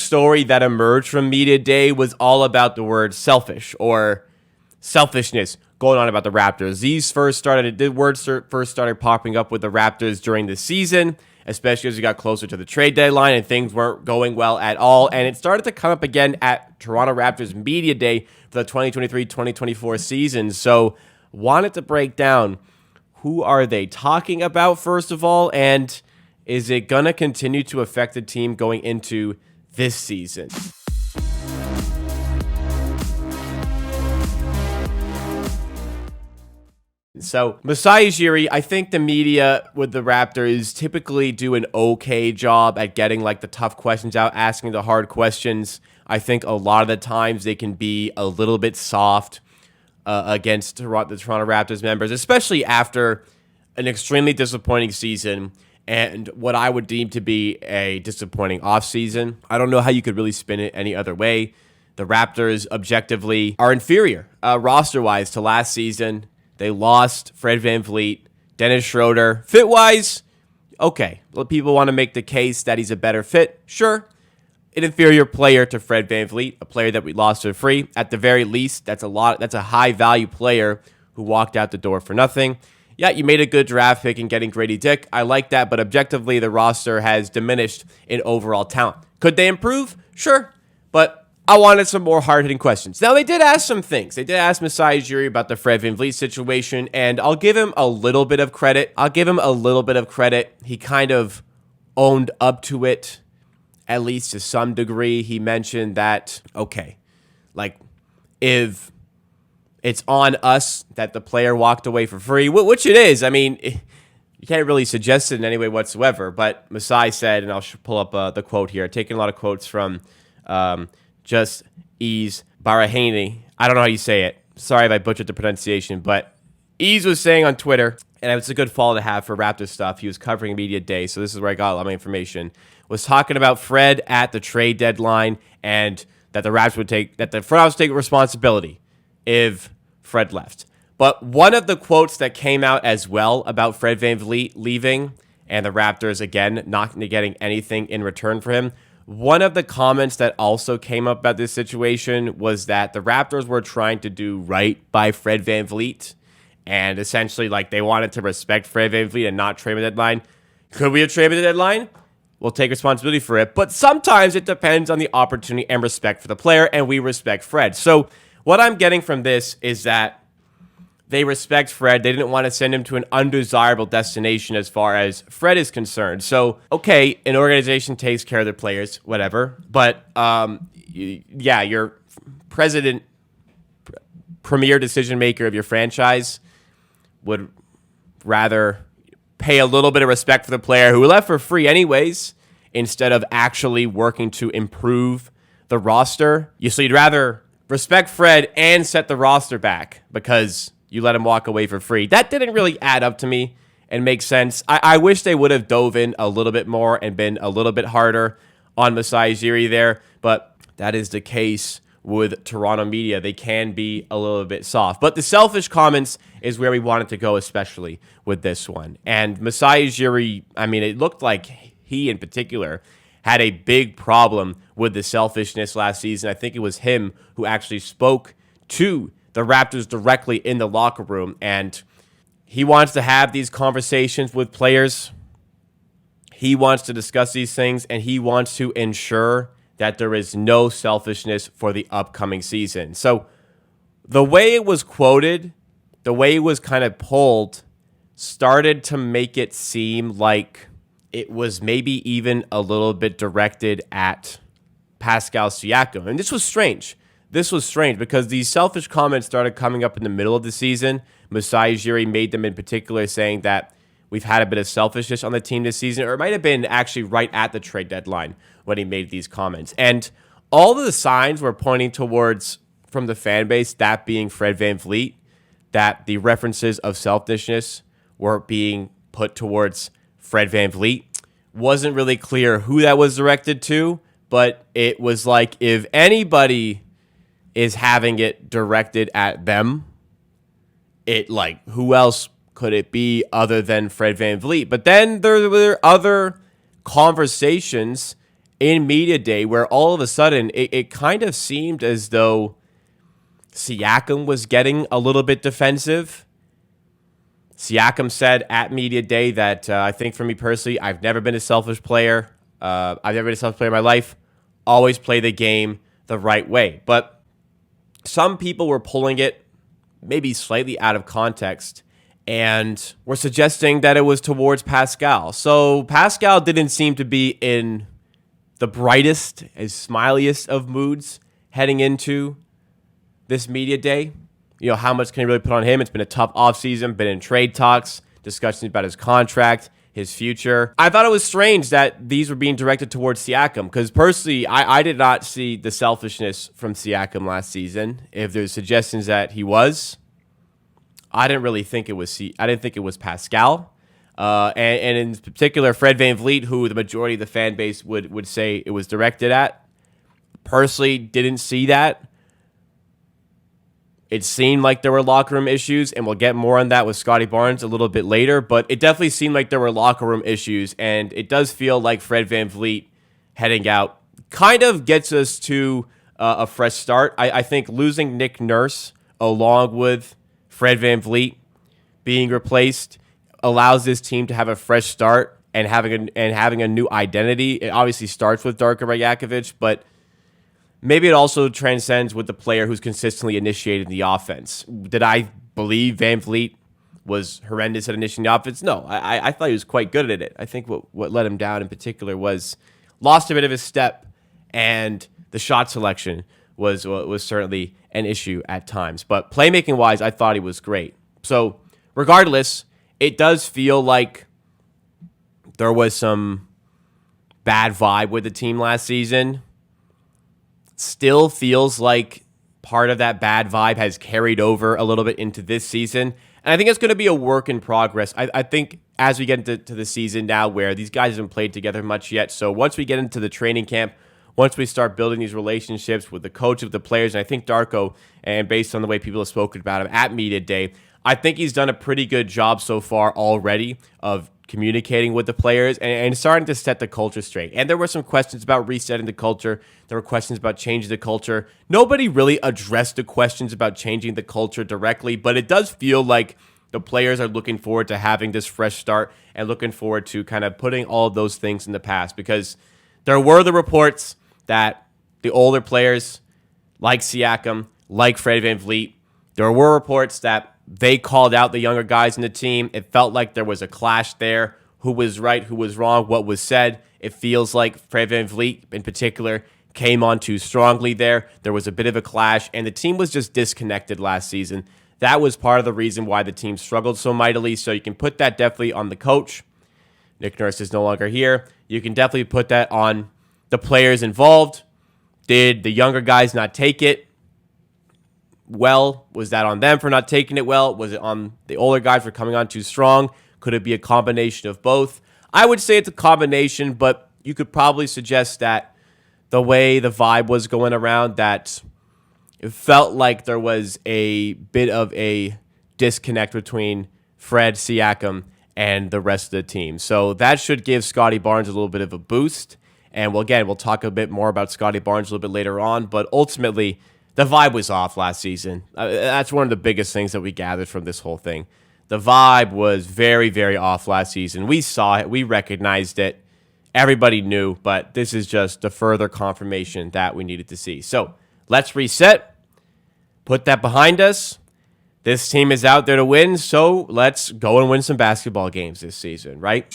story that emerged from media day was all about the word selfish or selfishness going on about the Raptors. The words first started popping up with the Raptors during the season, especially as we got closer to the trade deadline and things weren't going well at all. And it started to come up again at Toronto Raptors media day for the 2023-2024 season. So wanted to break down, who are they talking about, first of all, and is it going to continue to affect the team going into this season? So, Masai Ujiri, I think the media with the Raptors typically do an okay job at getting like the tough questions out, asking the hard questions. I think a lot of the times they can be a little bit soft against the Toronto Raptors members, especially after an extremely disappointing season and what I would deem to be a disappointing offseason. I don't know how you could really spin it any other way. The Raptors objectively are inferior roster-wise to last season. They lost Fred VanVleet, Dennis Schroeder. Fit-wise, okay. People want to make the case that he's a better fit. Sure. An inferior player to Fred VanVleet, a player that we lost for free. At the very least, that's a high-value player who walked out the door for nothing. Yeah, you made a good draft pick in getting Grady Dick. I like that, but objectively, the roster has diminished in overall talent. Could they improve? Sure, but I wanted some more hard-hitting questions. Now, they did ask some things. They did ask Masai Ujiri about the Fred VanVleet situation, and I'll give him a little bit of credit. He kind of owned up to it, at least to some degree. He mentioned that, okay, like, if it's on us that the player walked away for free, which it is. I mean, you can't really suggest it in any way whatsoever, but Masai said, and I'll pull up the quote here, taking a lot of quotes from Just Ease Barahani. I don't know how you say it. Sorry if I butchered the pronunciation, but Ease was saying on Twitter, and it's a good follow to have for Raptors stuff. He was covering media day, so this is where I got a lot of my information. Was talking about Fred at the trade deadline and that the Raptors that the front office would take responsibility if Fred left. But one of the quotes that came out as well about Fred VanVleet leaving and the Raptors, again, not getting anything in return for him, one of the comments that also came up about this situation was that the Raptors were trying to do right by Fred VanVleet, and essentially like they wanted to respect Fred VanVleet and not trade him at the deadline. Could we have traded him at the deadline? We'll take responsibility for it, but sometimes it depends on the opportunity and respect for the player, and we respect Fred. So what I'm getting from this is that they respect Fred. They didn't want to send him to an undesirable destination as far as Fred is concerned. So, okay, an organization takes care of their players, whatever. But, yeah, your president, premier decision maker of your franchise would rather pay a little bit of respect for the player who left for free anyways, instead of actually working to improve the roster. So you'd rather respect Fred and set the roster back because you let him walk away for free. That didn't really add up to me and make sense. I wish they would have dove in a little bit more and been a little bit harder on Masai Ujiri there, but that is the case with Toronto media. They can be a little bit soft. But the selfish comments is where we wanted to go, especially with this one. And Masai Ujiri, I mean, it looked like he in particular had a big problem with the selfishness last season. I think it was him who actually spoke to the Raptors directly in the locker room, and he wants to have these conversations with players. He wants to discuss these things, and he wants to ensure that there is no selfishness for the upcoming season. So the way it was quoted, the way it was kind of pulled, started to make it seem like it was maybe even a little bit directed at Pascal Siakam. And this was strange. Because these selfish comments started coming up in the middle of the season. Masai Ujiri made them in particular, saying that we've had a bit of selfishness on the team this season, or it might have been actually right at the trade deadline when he made these comments. And all of the signs were pointing towards, from the fan base, that being Fred VanVleet, that the references of selfishness were being put towards Fred VanVleet. Wasn't really clear who that was directed to, but it was like if anybody is having it directed at them, who else could it be other than Fred VanVleet? But then there were other conversations in media day where all of a sudden it kind of seemed as though Siakam was getting a little bit defensive. Siakam said at media day that I think for me personally, I've never been a selfish player. I've never been a selfish player in my life. Always play the game the right way. But some people were pulling it maybe slightly out of context and were suggesting that it was towards Pascal. So Pascal didn't seem to be in the brightest, as smiliest of moods heading into this media day. You know, how much can he really put on him? It's been a tough offseason, been in trade talks, discussions about his contract, his future. I thought it was strange that these were being directed towards Siakam because personally, I did not see the selfishness from Siakam last season. If there's suggestions that he was, I didn't really think it was. I didn't think it was Pascal, and in particular, Fred VanVleet, who the majority of the fan base would say it was directed at. Personally, didn't see that. It seemed like there were locker room issues, and we'll get more on that with Scottie Barnes a little bit later, but it definitely seemed like there were locker room issues, and it does feel like Fred VanVleet heading out kind of gets us to a fresh start. I think losing Nick Nurse along with Fred VanVleet being replaced allows this team to have a fresh start and having a new identity. It obviously starts with Darko Rajakovic, but maybe it also transcends with the player who's consistently initiating the offense. Did I believe VanVleet was horrendous at initiating the offense? No, I thought he was quite good at it. I think what let him down in particular was lost a bit of his step, and the shot selection was certainly an issue at times. But playmaking-wise, I thought he was great. So regardless, it does feel like there was some bad vibe with the team last season. Still feels like part of that bad vibe has carried over a little bit into this season. And I think it's going to be a work in progress. I think as we get into the season now where these guys haven't played together much yet. So once we get into the training camp, once we start building these relationships with the coach of the players, and I think Darko, and based on the way people have spoken about him at media day, I think he's done a pretty good job so far already of communicating with the players and starting to set the culture straight. And there were some questions about resetting the culture. There were questions about changing the culture. Nobody really addressed the questions about changing the culture directly, but it does feel like the players are looking forward to having this fresh start and looking forward to kind of putting all of those things in the past, because there were the reports that the older players like Siakam, like Fred VanVleet, there were reports that they called out the younger guys in the team. It felt like there was a clash there. Who was right, who was wrong, what was said. It feels like Fred VanVleet in particular came on too strongly there. There was a bit of a clash, and the team was just disconnected last season. That was part of the reason why the team struggled so mightily, so you can put that definitely on the coach. Nick Nurse is no longer here. You can definitely put that on the players involved. Did the younger guys not take it well? Was that on them for not taking it well? Was it on the older guys for coming on too strong? Could it be a combination of both? I would say it's a combination, but you could probably suggest that the way the vibe was going around, that it felt like there was a bit of a disconnect between Fred, Siakam, and the rest of the team. So that should give Scottie Barnes a little bit of a boost. And we'll talk a bit more about Scottie Barnes a little bit later on. But ultimately, the vibe was off last season. That's one of the biggest things that we gathered from this whole thing. The vibe was very, very off last season. We saw it. We recognized it. Everybody knew. But this is just the further confirmation that we needed to see. So let's reset. Put that behind us. This team is out there to win. So let's go and win some basketball games this season, right?